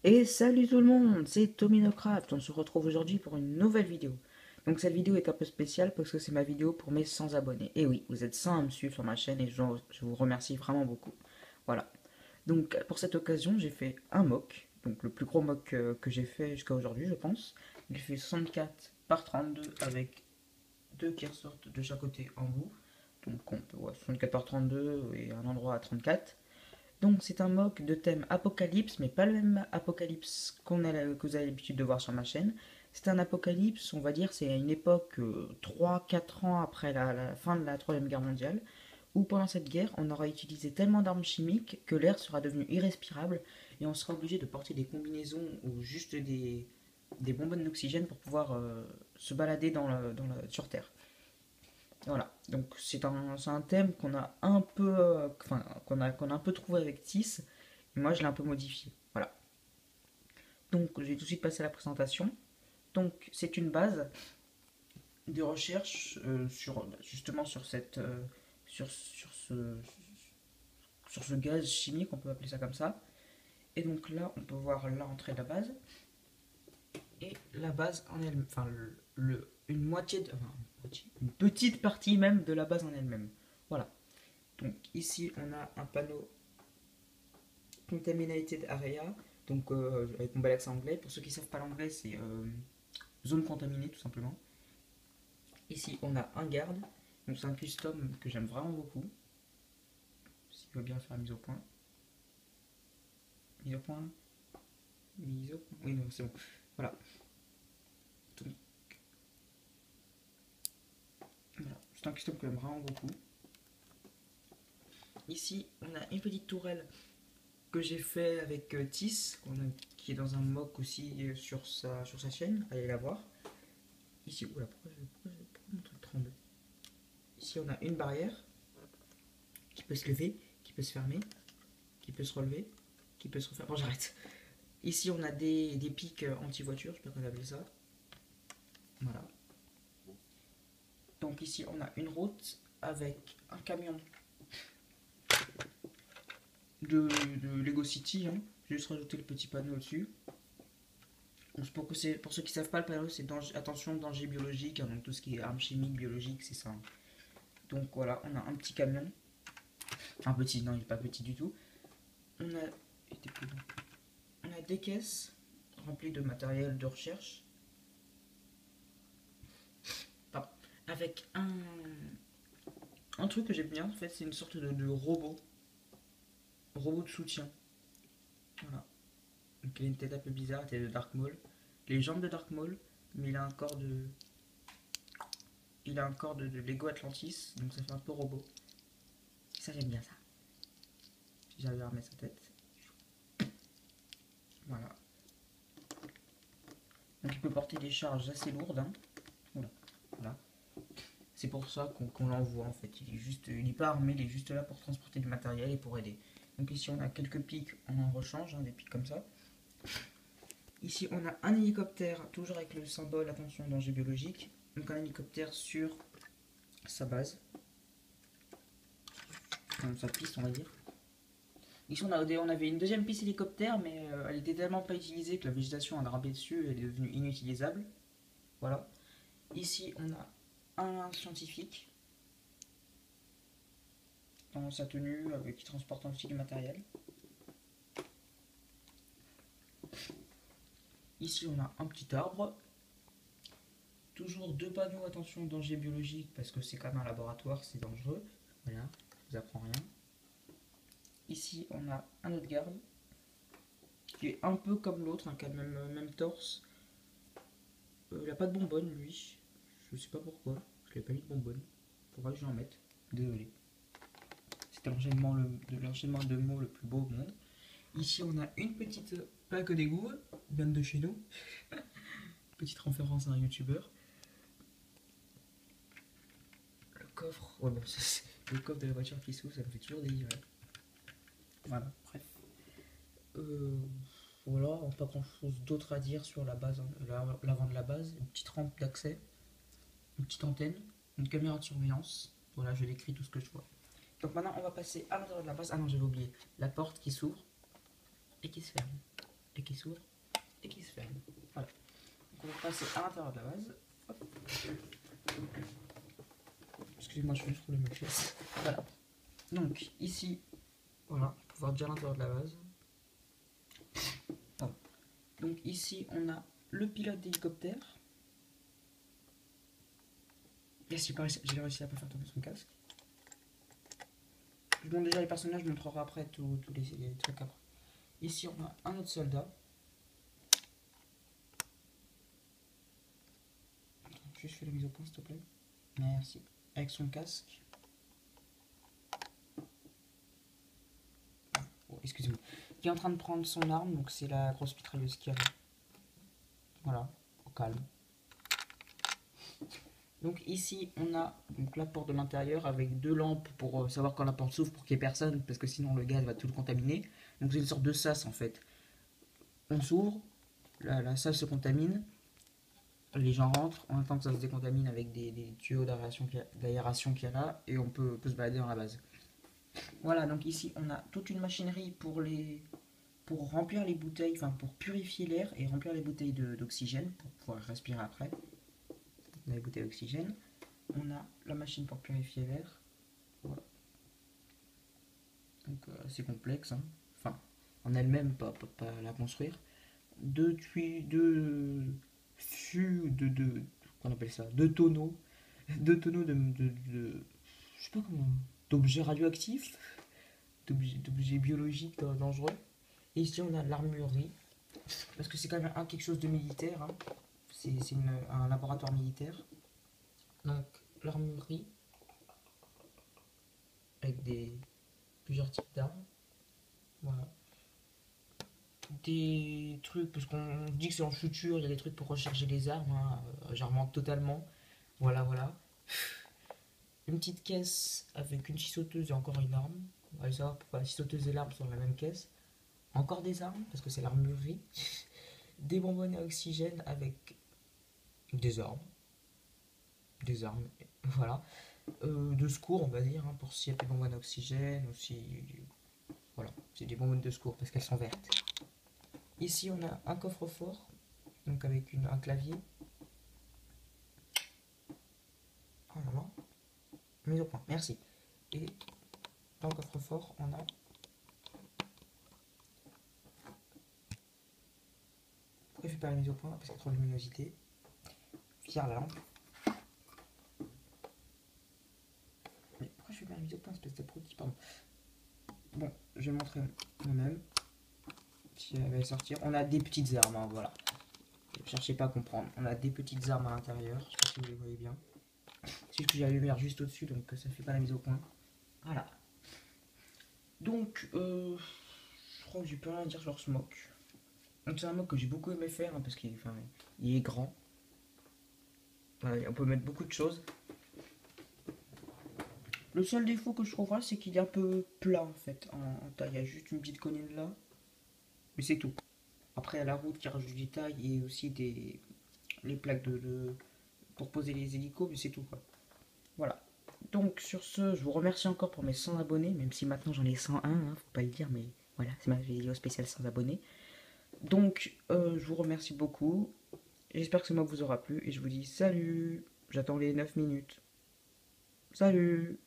Et salut tout le monde, c'est Tominocraft. On se retrouve aujourd'hui pour une nouvelle vidéo. Donc cette vidéo est un peu spéciale parce que c'est ma vidéo pour mes 100 abonnés. Et oui, vous êtes 100 à me suivre sur ma chaîne et je vous remercie vraiment beaucoup. Voilà. Donc pour cette occasion, j'ai fait un mock. Donc le plus gros mock que j'ai fait jusqu'à aujourd'hui, je pense. Il fait 64 par 32 avec deux qui ressortent de chaque côté en bout. Donc on peut voir 64 par 32 et un endroit à 34. Donc c'est un mock de thème apocalypse, mais pas le même apocalypse que vous avez l'habitude de voir sur ma chaîne. C'est un apocalypse, on va dire, c'est à une époque 3-4 ans après la fin de la Troisième Guerre mondiale, où pendant cette guerre, on aura utilisé tellement d'armes chimiques que l'air sera devenu irrespirable et on sera obligé de porter des combinaisons ou juste des bonbonnes d'oxygène pour pouvoir se balader sur Terre. Voilà, donc c'est un thème qu'on a un peu, enfin, qu'on a un peu trouvé avec Tis, et moi je l'ai un peu modifié. Voilà, donc je vais tout de suite passer à la présentation. Donc c'est une base de recherche justement sur ce gaz chimique, on peut appeler ça comme ça. Et donc là, on peut voir l'entrée de la base et la base en elle, enfin une moitié, une petite partie même de la base en elle-même. Voilà. Donc ici, on a un panneau Contaminated Area, donc avec mon bel accent anglais. Pour ceux qui ne savent pas l'anglais, c'est zone contaminée tout simplement. Ici, on a un garde, donc c'est un custom que j'aime vraiment beaucoup. Si tu veux bien faire la mise au point. Mise au point. Mise au point. Oui, non, c'est bon. Voilà. Donc, voilà. C'est un custom que j'aime vraiment beaucoup. Ici, on a une petite tourelle que j'ai fait avec Tis, qui est dans un mock aussi sur sa chaîne. Allez la voir. Ici, oula, pourquoi mon truc tremble? Ici, on a une barrière qui peut se lever, qui peut se fermer, qui peut se relever, qui peut se refaire. Bon, j'arrête. Ici, on a des pics anti-voiture, je sais pas comment on appelle ça. Voilà. Donc ici, on a une route avec un camion de Lego City. Hein. J'ai juste rajouté le petit panneau au-dessus. Pour ceux qui savent pas, le panneau, c'est attention, danger biologique. Hein, donc tout ce qui est armes chimiques, biologiques, c'est ça. Hein. Donc voilà, on a un petit camion. Un petit, non, il n'est pas petit du tout. On a, on a des caisses remplies de matériel de recherche. Enfin, avec un truc que j'aime bien, en fait, c'est une sorte de robot. Robot de soutien. Voilà. Donc il a une tête un peu bizarre, la tête de Dark Maul. Les jambes de Dark Maul, mais il a un corps de. Il a un corps de Lego Atlantis, donc ça fait un peu robot. Ça j'aime bien ça. Si j'arrive à remettre sa tête. Voilà. Donc il peut porter des charges assez lourdes. Hein. Voilà. Voilà. C'est pour ça qu'on l'envoie en fait. Il est pas armé, il est juste là pour transporter du matériel et pour aider. Donc ici on a quelques pics en rechange, hein, des pics comme ça. Ici on a un hélicoptère, toujours avec le symbole attention danger biologique. Donc un hélicoptère sur sa base. Sa piste on va dire. Ici on avait une deuxième piste hélicoptère mais elle était tellement pas utilisée que la végétation a grimpé dessus et elle est devenue inutilisable. Voilà. Ici on a un scientifique dans sa tenue qui transporte aussi du matériel. Ici on a un petit arbre. Toujours deux panneaux, attention danger biologique parce que c'est quand même un laboratoire, c'est dangereux. Voilà, je vous apprends rien. Ici on a un autre garde qui est un peu comme l'autre, hein, qui a le même torse. Il n'a pas de bonbonne lui. Je sais pas pourquoi. Je lui ai pas mis de bonbonne. Faudra que je lui en mette. Désolé. C'était l'enchaînement de mots le plus beau au monde. Ici on a une petite plaque d'égout, vient de chez nous. Petite référence à un youtubeur. Le coffre. Ouais bon, c'est le coffre de la voiture qui s'ouvre, ça me fait toujours délirer. Voilà, bref. Euh, voilà, pas grand chose d'autre à dire sur la base, l'avant de la base. Une petite rampe d'accès, une petite antenne, une caméra de surveillance. Voilà, je l'écris tout ce que je vois. Donc maintenant, on va passer à l'intérieur de la base. Ah non, j'avais oublié. La porte qui s'ouvre et qui se ferme. et qui s'ouvre et qui se ferme. Voilà. Donc on va passer à l'intérieur de la base. Hop. Excusez-moi, je vais juste rouler ma chaise. Voilà. Donc ici, voilà, pour pouvoir dire l'intérieur de la base. Voilà. Donc ici, on a le pilote d'hélicoptère. Yes, j'ai réussi à pas faire tomber son casque. Je montre déjà les personnages, je montrerai après tous les trucs après. Ici, on a un autre soldat. Attends, juste fais la mise au point, s'il te plaît. Merci. Avec son casque. Oh, excusez-moi. Qui est en train de prendre son arme, donc c'est la grosse mitrailleuse qui arrive. Voilà, au calme. Donc ici, on a donc la porte de l'intérieur avec deux lampes pour savoir quand la porte s'ouvre pour qu'il n'y ait personne, parce que sinon le gaz va tout le contaminer. Donc c'est une sorte de sas en fait. On s'ouvre, la salle se contamine, les gens rentrent, on attend que ça se décontamine avec des tuyaux d'aération qu'il y a là, et on peut se balader dans la base. Voilà, donc ici on a toute une machinerie pour remplir les bouteilles, enfin pour purifier l'air et remplir les bouteilles d'oxygène pour pouvoir respirer après. Dans les bouteilles d'oxygène. On a la machine pour purifier l'air. Voilà. Donc c'est complexe. Hein. Enfin, en elle-même, pas la construire. Deux tuyaux, deux fûts, qu'on appelle ça, deux tonneaux. Deux tonneaux je sais pas comment, d'objets radioactifs, d'objets biologiques dangereux. Et ici on a l'armurerie. Parce que c'est quand même quelque chose de militaire. Hein. C'est un laboratoire militaire. Donc l'armurerie avec plusieurs types d'armes. Voilà. Des trucs, parce qu'on dit que c'est en futur, il y a des trucs pour recharger les armes. Hein. J'en totalement. Voilà, voilà. Une petite caisse avec une scie sauteuse et encore une arme. On va aller savoir pourquoi la scie sauteuse et l'arme sont dans la même caisse. Encore des armes, parce que c'est l'armurerie. Des bonbonnes à oxygène avec des armes. Des armes, voilà. De secours, on va dire, hein, pour s'il y a des bonbonnes à oxygène ou si. Voilà, c'est des bonbonnes de secours parce qu'elles sont vertes. Ici, on a un coffre-fort, donc avec un clavier. Oh là là. Mise au point, merci. Et dans le coffre-fort, on a. Pourquoi je fais pas la mise au point? Parce qu'il y a trop de luminosité. Fier la lampe. Mais pourquoi je fais pas la mise au point, espèce d'abruti, pardon. Bon, je vais montrer moi-même. Si elle va sortir. On a des petites armes, hein, voilà. Ne cherchez pas à comprendre. On a des petites armes à l'intérieur. Je sais pas si vous les voyez bien. C'est juste que j'ai la lumière juste au-dessus, donc ça fait pas la mise au point. Voilà. Donc, je crois que j'ai plus rien à dire sur ce mock. Donc c'est un mock que j'ai beaucoup aimé faire, hein, parce qu'il il est grand. Voilà, on peut mettre beaucoup de choses. Le seul défaut que je trouverais, c'est qu'il est un peu plat en fait, en taille. Il y a juste une petite colline là. Mais c'est tout. Après, il y a la route qui rajoute du détail et aussi les plaques pour poser les hélicos, mais c'est tout quoi. Voilà. Donc sur ce, je vous remercie encore pour mes 100 abonnés, même si maintenant j'en ai 101, hein, faut pas le dire, mais voilà, c'est ma vidéo spéciale 100 abonnés. Donc je vous remercie beaucoup, j'espère que ce mock vous aura plu, et je vous dis salut, j'attends les 9 minutes. Salut!